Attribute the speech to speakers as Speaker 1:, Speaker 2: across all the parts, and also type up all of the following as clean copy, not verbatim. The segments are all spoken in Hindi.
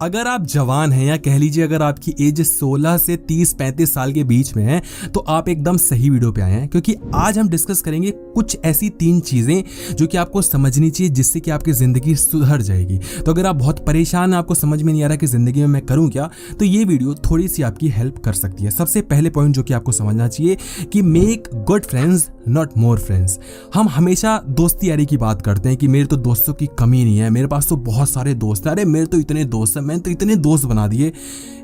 Speaker 1: अगर आप जवान हैं या कह लीजिए अगर आपकी एज 16 से 30-35 साल के बीच में है तो आप एकदम सही वीडियो पे आए हैं, क्योंकि आज हम डिस्कस करेंगे कुछ ऐसी 3 चीजें जो कि आपको समझनी चाहिए जिससे कि आपकी जिंदगी सुधर जाएगी। तो अगर आप बहुत परेशान हैं, आपको समझ में नहीं आ रहा कि जिंदगी में मैं करूं क्या, तो ये वीडियो थोड़ी सी आपकी हेल्प कर सकती है। सबसे पहले पॉइंट जो कि आपको समझना चाहिए कि make good friends not more friends. हम हमेशा दोस्ती यारी की बात करते हैं कि मेरे तो दोस्तों की कमी नहीं है, मेरे पास तो बहुत सारे दोस्त हैं, अरे मेरे तो इतने दोस्त हैं, मैंने तो इतने दोस्त बना दिए।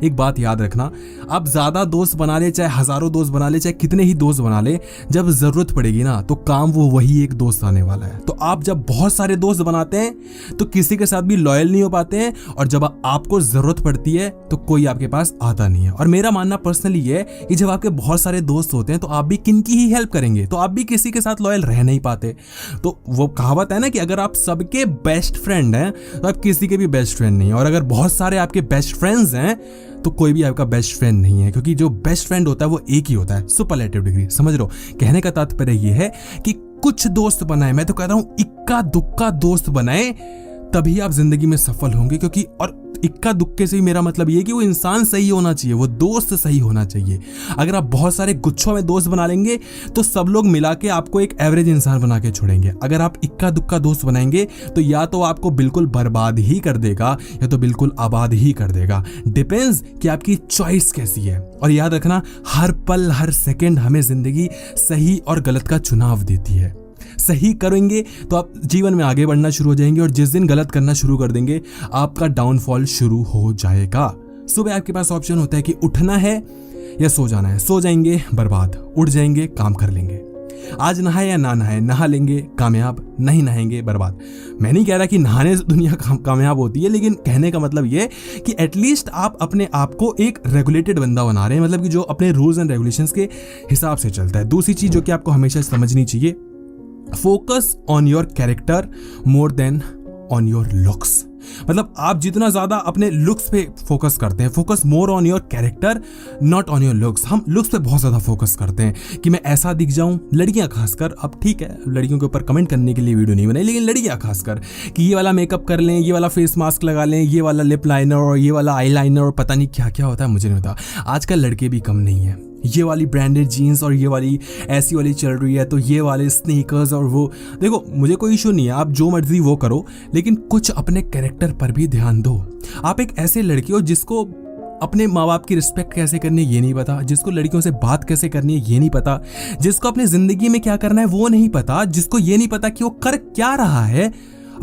Speaker 1: एक बात याद रखना, आप ज्यादा दोस्त बना ले, चाहे हजारों दोस्त बना ले, चाहे कितने ही दोस्त बना ले, जब जरूरत पड़ेगी ना तो काम वो वही एक दोस्त आने वाला है। तो आप जब बहुत सारे दोस्त बनाते हैं तो किसी के साथ भी लॉयल नहीं हो पाते हैं, और जब आपको जरूरत पड़ती है तो कोई आपके पास आता नहीं है। और मेरा मानना पर्सनली ये है कि जब आपके बहुत सारे दोस्त होते हैं तो आप भी किनकी ही हेल्प करेंगे, तो आप भी किसी के साथ लॉयल रह नहीं पाते। तो वो कहावत है ना कि अगर आप सबके बेस्ट फ्रेंड हैं तो आप किसी के भी बेस्ट फ्रेंड नहीं, और अगर बहुत सारे आपके बेस्ट फ्रेंड्स हैं तो कोई भी आपका बेस्ट फ्रेंड नहीं है, क्योंकि जो बेस्ट फ्रेंड होता है वो एक ही होता है। सुपरलेटिव डिग्री, समझ लो। कहने का तात्पर्य ये है कि कुछ दोस्त बनाए, मैं तो कहता हूं इक्का दुक्का दोस्त बनाए, तभी आप जिंदगी में सफल होंगे। क्योंकि और इक्का दुक्के से भी मेरा मतलब ये है कि वो इंसान सही होना चाहिए, वो दोस्त सही होना चाहिए। अगर आप बहुत सारे गुच्छों में दोस्त बना लेंगे तो सब लोग मिला के आपको एक एवरेज इंसान बना के छोड़ेंगे। अगर आप इक्का दुक्का दोस्त बनाएंगे तो या तो आपको बिल्कुल बर्बाद ही कर देगा या तो बिल्कुल आबाद ही कर देगा। डिपेंड्स कि आपकी चॉइस कैसी है। और याद रखना, हर पल हर सेकेंड हमें जिंदगी सही और गलत का चुनाव देती है। सही करेंगे तो आप जीवन में आगे बढ़ना शुरू हो जाएंगे, और जिस दिन गलत करना शुरू कर देंगे आपका डाउनफॉल शुरू हो जाएगा। सुबह आपके पास ऑप्शन होता है कि उठना है या सो जाना है। सो जाएंगे बर्बाद, उठ जाएंगे काम कर लेंगे। आज नहाए या ना नहाए, नहा लेंगे कामयाब, नहीं नहाएंगे बर्बाद। मैं नहीं कह रहा कि नहाने से दुनिया कामयाब होती है, लेकिन कहने का मतलब ये कि एटलीस्ट आप अपने आप को एक रेगुलेटेड बंदा बना रहे हैं, मतलब कि जो अपने रूल्स एंड रेगुलेशंस के हिसाब से चलता है। दूसरी चीज जो कि आपको हमेशा समझनी चाहिए, focus on your character more than on your looks. मतलब आप जितना ज्यादा अपने लुक्स पे फोकस करते हैं, focus more on your character not on your looks. हम लुक्स पे बहुत ज्यादा फोकस करते हैं कि मैं ऐसा दिख जाऊं, लड़कियां खासकर। अब ठीक है, लड़कियों के ऊपर कमेंट करने के लिए वीडियो नहीं बनाई, लेकिन लड़कियां खासकर कि ये वाला मेकअप कर लें, ये वाला फेस मास्क लगा लें, ये वाला लिप लाइनर और ये वाला आई लाइनर और पता नहीं क्या क्या होता है, मुझे नहीं पता। आजकल लड़के भी कम नहीं है, ये वाली ब्रांडेड जीन्स और ये वाली ऐसी वाली चल रही है, तो ये वाले स्नीकर्स और वो। देखो, मुझे कोई इशू नहीं है, आप जो मर्जी वो करो, लेकिन कुछ अपने कैरेक्टर पर भी ध्यान दो। आप एक ऐसे लड़के हो जिसको अपने माँ बाप की रिस्पेक्ट कैसे करनी है ये नहीं पता, जिसको लड़कियों से बात कैसे करनी है ये नहीं पता, जिसको अपनी जिंदगी में क्या करना है वो नहीं पता, जिसको ये नहीं पता कि वो कर क्या रहा है,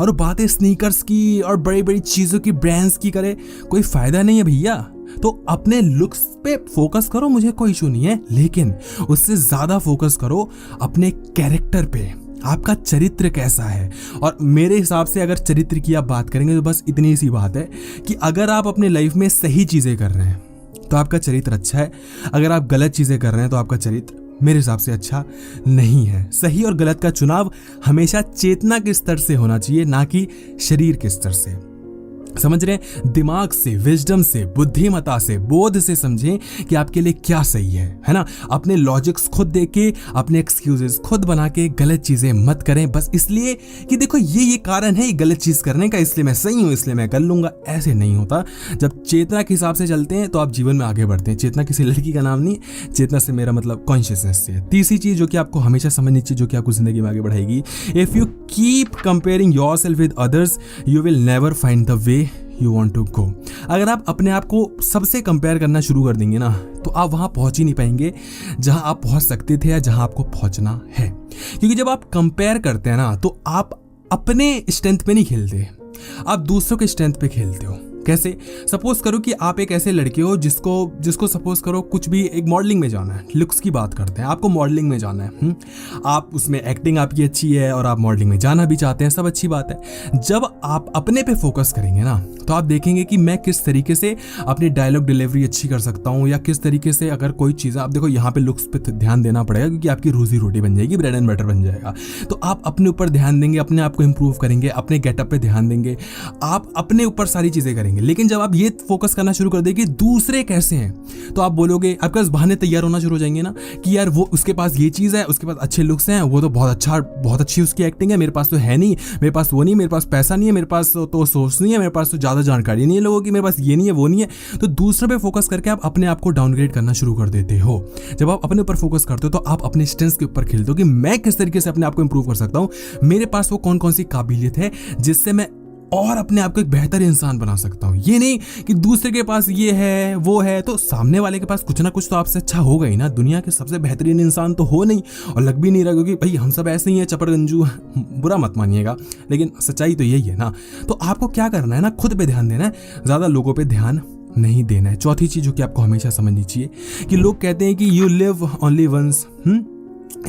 Speaker 1: और बातें स्नीकर्स की और बड़ी बड़ी चीजों की, ब्रांड्स की करे। कोई फायदा नहीं है भैया। तो अपने लुक्स पे फोकस करो, मुझे कोई इशू नहीं है, लेकिन उससे ज्यादा फोकस करो अपने कैरेक्टर पे। आपका चरित्र कैसा है। और मेरे हिसाब से अगर चरित्र की आप बात करेंगे तो बस इतनी सी बात है कि अगर आप अपने लाइफ में सही चीजें कर रहे हैं तो आपका चरित्र अच्छा है, अगर आप गलत चीजें कर रहे हैं तो आपका चरित्र मेरे हिसाब से अच्छा नहीं है। सही और गलत का चुनाव हमेशा चेतना के स्तर से होना चाहिए, ना कि शरीर के स्तर से। समझ रहे हैं? दिमाग से, विजडम से, बुद्धिमता से, बोध से समझें कि आपके लिए क्या सही है ना। अपने लॉजिक्स खुद देके, अपने एक्सक्यूजेस खुद बना के गलत चीजें मत करें बस इसलिए कि देखो ये कारण है ये गलत चीज करने का, इसलिए मैं सही हूं, इसलिए मैं कर लूंगा। ऐसे नहीं होता। जब चेतना के हिसाब से चलते हैं तो आप जीवन में आगे बढ़ते हैं। चेतना किसी लड़की का नाम नहीं, चेतना से मेरा मतलब कॉन्शियसनेस से है। तीसरी चीज जो कि आपको हमेशा समझनी चाहिए, जो कि आपको जिंदगी में आगे बढ़ाएगी, if you keep comparing yourself with others you will never find the way You want to go। अगर आप अपने आप को सबसे कंपेयर करना शुरू कर देंगे ना तो आप वहां पहुंच ही नहीं पाएंगे जहां आप पहुंच सकते थे या जहां आपको पहुंचना है। क्योंकि जब आप कंपेयर करते हैं ना तो आप अपने स्ट्रेंथ पे नहीं खेलते, आप दूसरों के स्ट्रेंथ पे खेलते हो। कैसे? सपोज करो कि आप एक ऐसे लड़के हो जिसको सपोज करो कुछ भी एक मॉडलिंग में जाना है, लुक्स की बात करते हैं, आपको मॉडलिंग में जाना है। आप उसमें एक्टिंग आपकी अच्छी है और आप मॉडलिंग में जाना भी चाहते हैं, सब अच्छी बात है। जब आप अपने पे फोकस करेंगे ना तो आप देखेंगे कि मैं किस तरीके से अपनी डायलॉग डिलीवरी अच्छी कर सकता हूँ, या किस तरीके से अगर कोई चीज़, आप देखो यहाँ पे लुक्स पे ध्यान देना पड़ेगा क्योंकि आपकी रोजी रोटी बन जाएगी, ब्रेड एंड बटर बन जाएगा। तो आप अपने ऊपर ध्यान देंगे, अपने आप को इंप्रूव करेंगे, अपने गेटअप पे ध्यान देंगे, आप अपने ऊपर सारी चीज़ें करेंगे। करेंगे। लेकिन जब आप ये फोकस करना शुरू कर देंगे दूसरे कैसे हैं, तो आप बोलोगे, आपके पास बहाने तैयार होना शुरू हो जाएंगे ना कि यार वो उसके पास ये चीज़ है, उसके पास अच्छे लुक्स हैं, वो तो बहुत अच्छी उसकी एक्टिंग है, मेरे पास तो है नहीं, मेरे पास वो नहीं, मेरे पास पैसा नहीं है, मेरे पास तो सोर्स नहीं है, मेरे पास तो ज़्यादा जानकारी नहीं है लोगों की, मेरे पास ये नहीं है वो नहीं है। तो दूसरे पे फोकस करके आप अपने आप को डाउनग्रेड करना शुरू कर देते हो। जब आप अपने ऊपर फोकस करते हो तो आप अपने स्ट्रेंथ्स के ऊपर खेलते हो कि मैं किस तरीके से अपने आप को इंप्रूव कर सकता हूँ, मेरे पास वो कौन कौन सी काबिलियत है जिससे मैं और अपने आप को एक बेहतर इंसान बना सकता हूँ। ये नहीं कि दूसरे के पास ये है वो है, तो सामने वाले के पास कुछ ना कुछ तो आपसे अच्छा होगा ही ना। दुनिया के सबसे बेहतरीन इंसान तो हो नहीं, और लग भी नहीं रहा, क्योंकि भाई हम सब ऐसे ही हैं चपड़गंजू, बुरा मत मानिएगा, लेकिन सच्चाई तो यही है ना। तो आपको क्या करना है ना, खुद पे ध्यान देना है, ज़्यादा लोगों पे ध्यान नहीं देना है। चौथी चीज़ जो कि आपको हमेशा समझनी चाहिए कि लोग कहते हैं कि you live only once,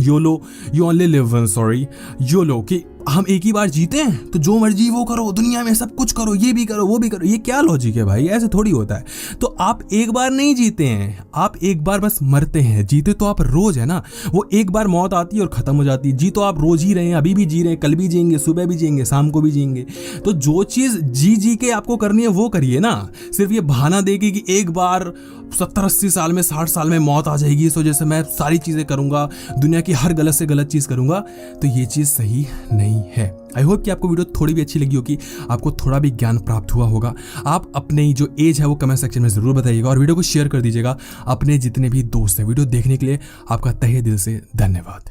Speaker 1: YOLO, you only live once, sorry YOLO, कि हम एक ही बार जीते हैं तो जो मर्जी वो करो, दुनिया में सब कुछ करो, ये भी करो वो भी करो। ये क्या लॉजिक है भाई, ऐसे थोड़ी होता है। तो आप एक बार नहीं जीते हैं, आप एक बार बस मरते हैं। जीते तो आप रोज है ना, वो एक बार मौत आती है और खत्म हो जाती है। जी तो आप रोज ही रहे हैं, अभी भी जी रहे हैं, कल भी जिएंगे, सुबह भी जिएंगे, शाम को भी जिएंगे। तो जो चीज जी के आपको करनी है वो करिए ना। सिर्फ ये बहाना देके कि एक बार 70-80 साल में 60 साल में मौत आ जाएगी, इस वजह से मैं सारी चीजें करूंगा, दुनिया की हर गलत से गलत चीज करूंगा, तो ये चीज सही नहीं है। आई होप कि आपको वीडियो थोड़ी भी अच्छी लगी होगी, आपको थोड़ा भी ज्ञान प्राप्त हुआ होगा। आप अपने जो एज है वो कमेंट सेक्शन में जरूर बताइएगा और वीडियो को शेयर कर दीजिएगा अपने जितने भी दोस्त हैं। वीडियो देखने के लिए आपका तहे दिल से धन्यवाद।